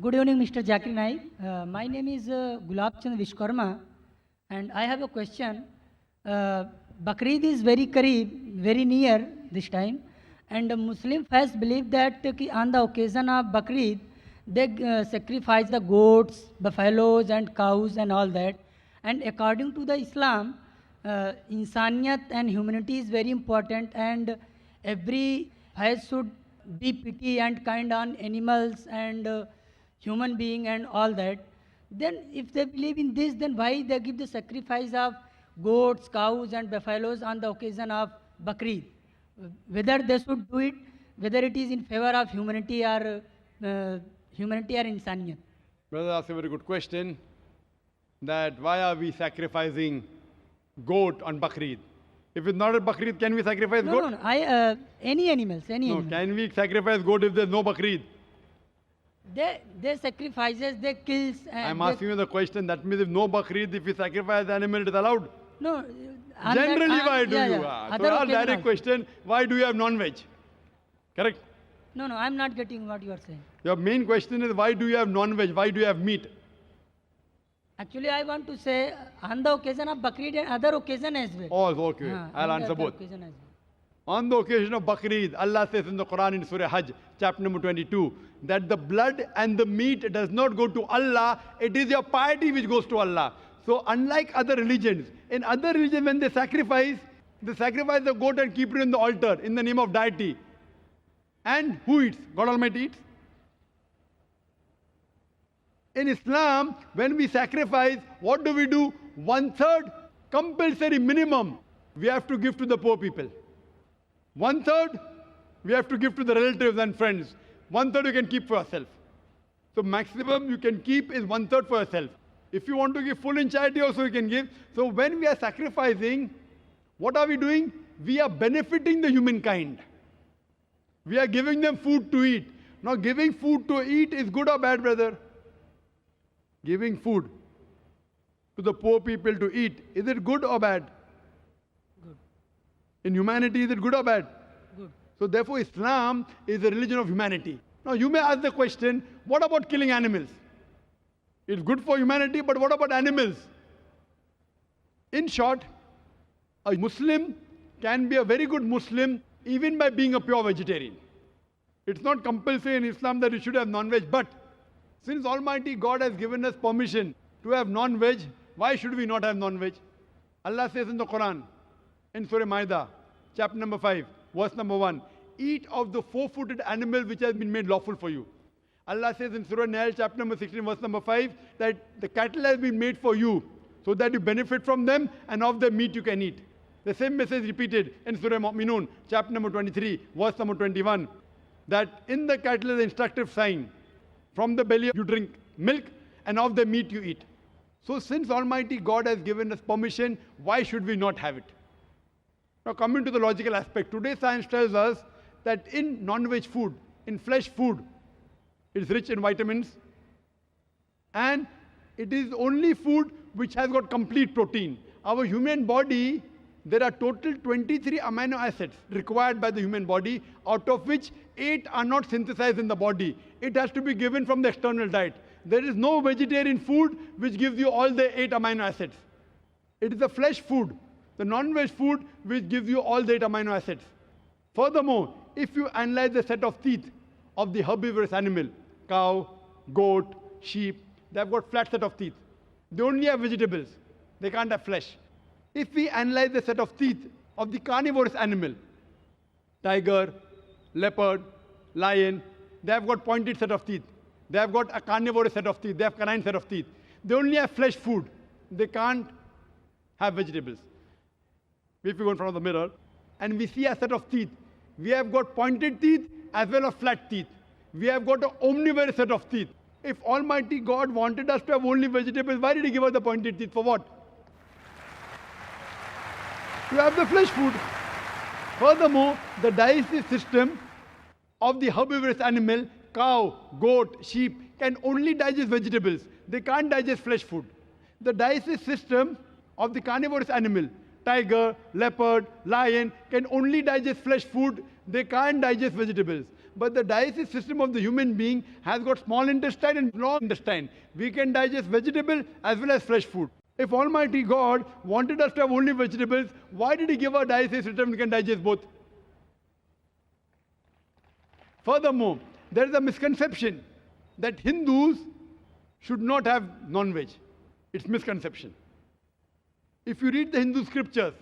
Good evening, Mr. Zakir Naik. My name is Gulab Chand Vishkarma, and I have a question. Bakrid is very Kareeb, very near this time, and the Muslim faith believe that on the occasion of Bakrid, they sacrifice the goats, buffaloes, and cows, and all that. And according to the Islam, insaniyat and humanity is very important, and every faith should be pity and kind on animals and human being and all that. Then if they believe in this, then why they give the sacrifice of goats, cows and buffaloes on the occasion of Bakrid? Whether they should do it, whether it is in favor of humanity or insaniyat. Brother asked a very good question, that why are we sacrificing goat on Bakrid? If it's not a Bakrid, can we sacrifice No, goat? no, no. Any animals, any No, animals. can we sacrifice goat if there's no Bakrid? They sacrifices, they kills. And I'm they- asking you the question, that means if no Bakrid, if we sacrifice the animal, it is allowed? No. Generally, why do yeah, you? yeah. So Other our occasion direct also. question, why do you have non-veg? Correct? No, no, I'm not getting what you are saying. Your main question is, why do you have non-veg? Why do you have meat? Actually, I want to say on the occasion of Bakrid and other occasion as well. Oh, okay. I'll on the answer other both. occasion as well. On the occasion of Bakrid, Allah says in the Quran in Surah Hajj, chapter number 22, that the blood and the meat does not go to Allah, it is your piety which goes to Allah. So unlike other religions, in other religions when they sacrifice the goat and keep it in the altar in the name of deity. And who eats? God Almighty eats. In Islam, when we sacrifice, what do we do? 1/3 compulsory minimum we have to give to the poor people. 1/3 we have to give to the relatives and friends. 1/3 you can keep for yourself. So maximum you can keep is 1/3 for yourself. If you want to give full in charity also you can give. So when we are sacrificing, what are we doing? We are benefiting the humankind. We are giving them food to eat. Now giving food to eat is good or bad, brother? Giving food to the poor people to eat, is it good or bad? Good. In humanity, is it good or bad? Good. So therefore, Islam is a religion of humanity. Now you may ask the question, what about killing animals? It's good for humanity, but what about animals? In short, a Muslim can be a very good Muslim even by being a pure vegetarian. It's not compulsory in Islam that you should have non-veg, but since Almighty God has given us permission to have non-veg, why should we not have non-veg? Allah says in the Quran, in Surah Ma'idah, chapter number 5, verse number 1, eat of the four-footed animal which has been made lawful for you. Allah says in Surah Nahl, chapter number 16, verse number 5, that the cattle has been made for you, so that you benefit from them, and of the meat you can eat. The same message repeated in Surah Mu'minun, chapter number 23, verse number 21, that in the cattle is an instructive sign. From the belly you drink milk, and of the meat you eat. So since Almighty God has given us permission, why should we not have it? Now coming to the logical aspect, today science tells us that in non-veg food, in flesh food, it is rich in vitamins, and it is only food which has got complete protein. Our human body, there are total 23 amino acids required by the human body, out of which 8 are not synthesized in the body. It has to be given from the external diet. There is no vegetarian food which gives you all the 8 amino acids. It is the flesh food, the non-veg food, which gives you all the 8 amino acids. Furthermore, if you analyze the set of teeth of the herbivorous animal, cow, goat, sheep, they have got flat set of teeth. They only have vegetables. They can't have flesh. If we analyze the set of teeth of the carnivorous animal, tiger, leopard, lion, they have got pointed set of teeth. They have got a carnivorous set of teeth. They have canine set of teeth. They only have flesh food. They can't have vegetables. If we go in front of the mirror and we see a set of teeth, we have got pointed teeth as well as flat teeth. We have got an omnivorous set of teeth. If Almighty God wanted us to have only vegetables, why did He give us the pointed teeth? For what? To have the flesh food. Furthermore, the digestive system of the herbivorous animal, cow, goat, sheep, can only digest vegetables. They can't digest flesh food. The digestive system of the carnivorous animal, tiger, leopard, lion, can only digest flesh food. They can't digest vegetables. But the digestive system of the human being has got small intestine and long intestine. We can digest vegetable as well as fresh food. If Almighty God wanted us to have only vegetables, why did He give our digestive system we can digest both? Furthermore, there is a misconception that Hindus should not have non-veg. It's misconception. If you read the Hindu scriptures,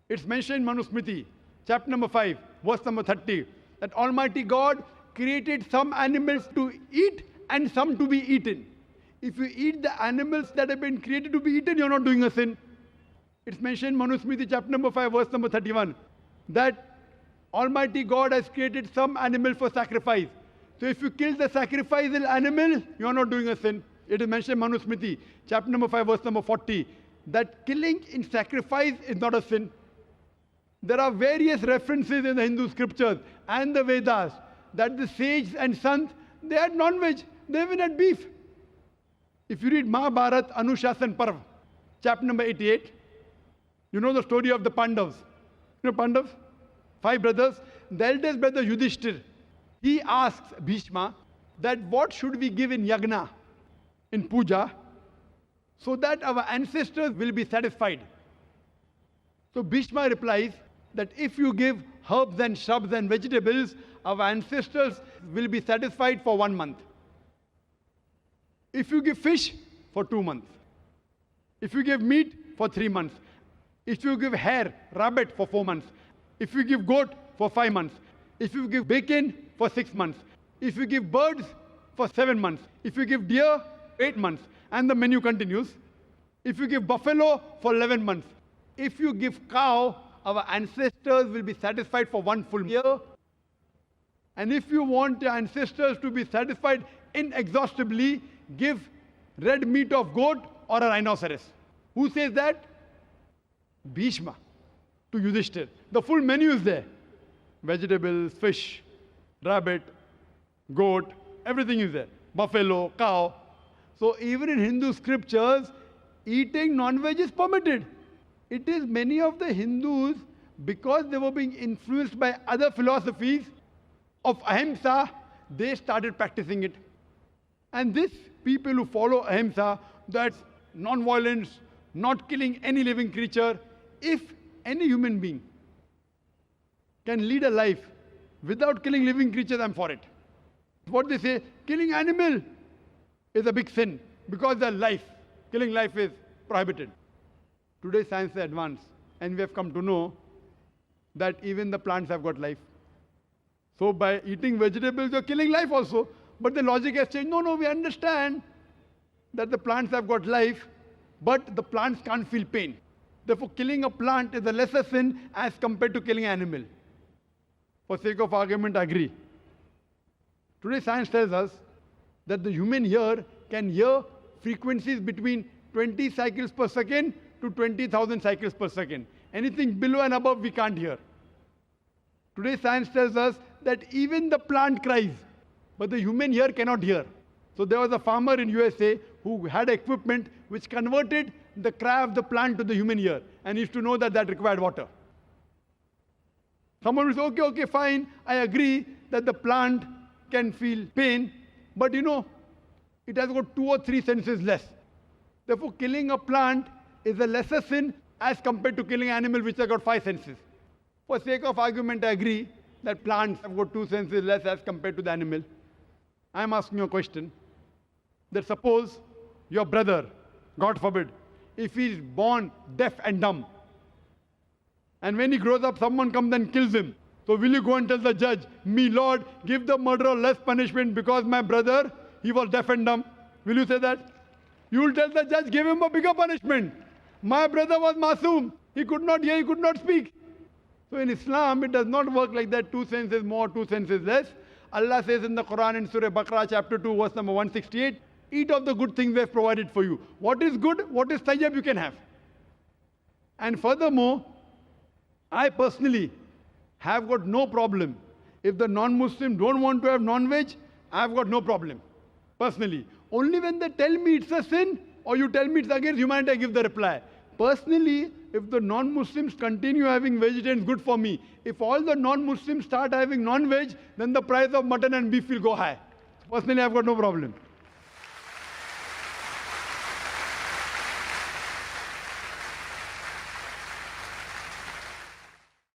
it's mentioned in Manusmriti, chapter number 5, verse number 30, that Almighty God created some animals to eat and some to be eaten. If you eat the animals that have been created to be eaten, you're not doing a sin. It's mentioned in Manusmriti, chapter number 5, verse number 31, that Almighty God has created some animal for sacrifice. So if you kill the sacrificial animal, you're not doing a sin. It is mentioned in Manusmriti, chapter number 5, verse number 40, that killing in sacrifice is not a sin. There are various references in the Hindu scriptures and the Vedas that the sages and sons, they had non-veg, they even had beef. If you read Mahabharat Anushasan Parv, chapter number 88, you know the story of the Pandavas. You know Pandavas? 5 brothers. The eldest brother Yudhishthir, he asks Bhishma that what should we give in yagna, in puja, so that our ancestors will be satisfied. So Bhishma replies that if you give herbs and shrubs and vegetables, our ancestors will be satisfied for 1 month. If you give fish, for 2 months. If you give meat, for 3 months. If you give hare, rabbit, for 4 months. If you give goat, for 5 months. If you give bacon, for 6 months. If you give birds, for 7 months. If you give deer, 8 months. And the menu continues. If you give buffalo, for 11 months. If you give cow, our ancestors will be satisfied for 1 full year. And if you want your ancestors to be satisfied inexhaustibly, give red meat of goat or a rhinoceros. Who says that? Bhishma to Yudhishthir. The full menu is there. Vegetables, fish, rabbit, goat, everything is there. Buffalo, cow. So even in Hindu scriptures, eating non-veg is permitted. It is many of the Hindus, because they were being influenced by other philosophies of ahimsa, they started practicing it. And these people who follow ahimsa, that's non-violence, not killing any living creature, if any human being can lead a life without killing living creatures, I'm for it. What they say, killing animal is a big sin because they're life. Killing life is prohibited. Today science is advanced and we have come to know that even the plants have got life. So by eating vegetables, you're killing life also. But the logic has changed. No, we understand that the plants have got life, but the plants can't feel pain. Therefore, killing a plant is a lesser sin as compared to killing an animal. For sake of argument, I agree. Today science tells us that the human ear can hear frequencies between 20 cycles per second to 20,000 cycles per second. Anything below and above we can't hear. Today science tells us that even the plant cries, but the human ear cannot hear. So there was a farmer in USA who had equipment which converted the cry of the plant to the human ear, and he used to know that that required water. Someone will say, okay, fine, I agree that the plant can feel pain, but it has got 2 or 3 senses less. Therefore, killing a plant is a lesser sin as compared to killing an animal which has got 5 senses. For sake of argument, I agree that plants have got 2 senses less as compared to the animal. I am asking you a question. That suppose your brother, God forbid, if he is born deaf and dumb, and when he grows up, someone comes and kills him. So will you go and tell the judge, me Lord, give the murderer less punishment because my brother, he was deaf and dumb? Will you say that? You will tell the judge, give him a bigger punishment. My brother was masoom. He could not hear, he could not speak. So in Islam, it does not work like that. 2 senses more, 2 senses less. Allah says in the Quran in Surah Baqarah chapter 2 verse number 168, eat of the good things we have provided for you. What is good, what is tayyib you can have. And furthermore, I personally have got no problem. If the non-Muslim don't want to have non-veg, I have got no problem. Personally. Only when they tell me it's a sin or you tell me it's against humanity, I give the reply. Personally, if the non-Muslims continue having vegetarians, good for me. If all the non-Muslims start having non-veg, then the price of mutton and beef will go high. Personally, I've got no problem.